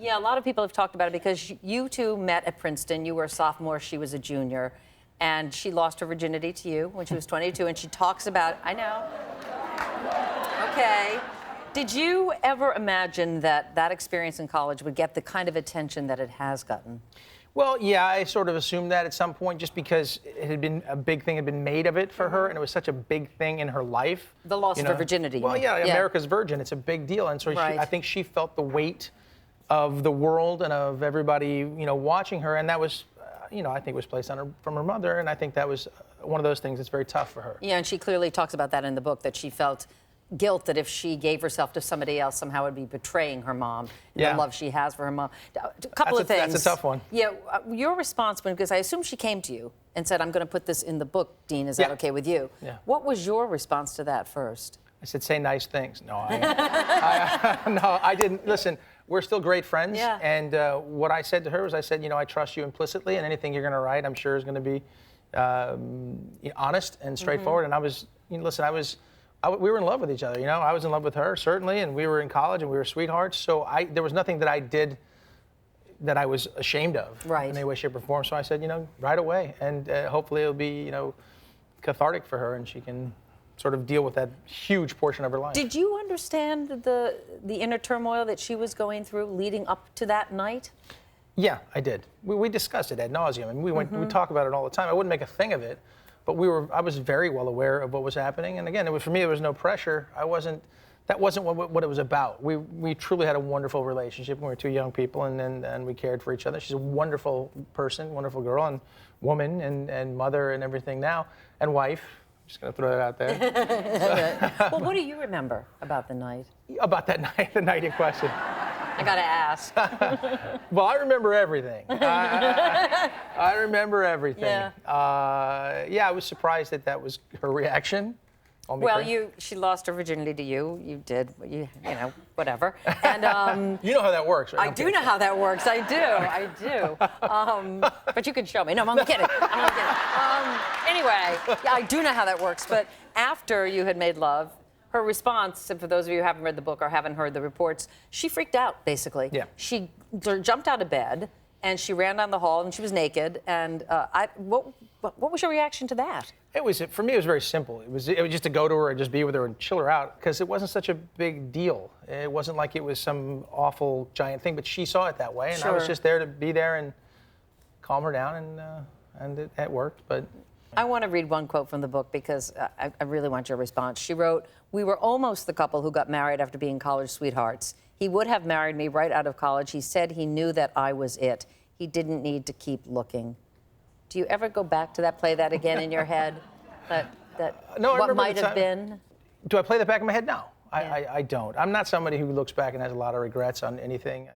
Yeah, a lot of people have talked about it because you two met at Princeton. You were a sophomore, she was a junior, and she lost her virginity to you when she was 22, and she talks about, I know. Okay. Did you ever imagine that that experience in college would get the kind of attention that it has gotten? Well, yeah, I sort of assumed that at some point just because it had been a big thing had been made of it for her, and it was such a big thing in her life. The loss of her virginity. Well, yeah, America's virgin. It's a big deal. And so I think she felt the weight of the world and of everybody, watching her. And that was, I think was placed on her from her mother. And I think that was one of those things that's very tough for her. Yeah, and she clearly talks about that in the book, that she felt guilt that if she gave herself to somebody else, somehow it would be betraying her mom, the love she has for her mom. A couple of things. That's a tough one. Yeah, your response, because I assume she came to you and said, I'm going to put this in the book, Dean, is that okay with you? Yeah. What was your response to that first? I said, say nice things. No, no, I didn't. Listen, we're still great friends. Yeah. And what I said to her was, I said, I trust you implicitly, and anything you're going to write, I'm sure is going to be honest and straightforward. And I was, we were in love with each other, I was in love with her, certainly, and we were in college and we were sweethearts, so there was nothing that I did that I was ashamed of in any way, shape, or form. So I said, right away, and hopefully it'll be, cathartic for her and she can sort of deal with that huge portion of her life. Did you understand the inner turmoil that she was going through leading up to that night? Yeah, I did. We discussed it ad nauseum, and we talk about it all the time. I wouldn't make a thing of it. But I was very well aware of what was happening, and again, for me, there was no pressure. That wasn't what it was about. We truly had a wonderful relationship. We were two young people, and we cared for each other. She's a wonderful person, wonderful girl, and woman, and mother, and everything now, and wife. I'm just gonna throw that out there. Well, what do you remember about the night? About that night, the night in question. I gotta ask. Well, I remember everything. I remember everything. Yeah. I was surprised that was her reaction. Well, she lost her virginity to you. You did, whatever. And you know how that works, right? I do know how that works. I do. But you can show me. No, I'm kidding. Anyway, yeah, I do know how that works. But after you had made love, her response, and for those of you who haven't read the book or haven't heard the reports, she freaked out, basically. Yeah. She jumped out of bed, and she ran down the hall, and she was naked. And what was your reaction to that? For me, it was very simple. It was just to go to her and just be with her and chill her out, because it wasn't such a big deal. It wasn't like it was some awful giant thing, but she saw it that way, and I was just there to be there and calm her down, and it worked. But I want to read one quote from the book because I really want your response. She wrote, "We were almost the couple who got married after being college sweethearts. He would have married me right out of college. He said he knew that I was it. He didn't need to keep looking." Do you ever go back to that, play that again in your head? No, what might have been? Do I play that back in my head? No, I don't. I'm not somebody who looks back and has a lot of regrets on anything.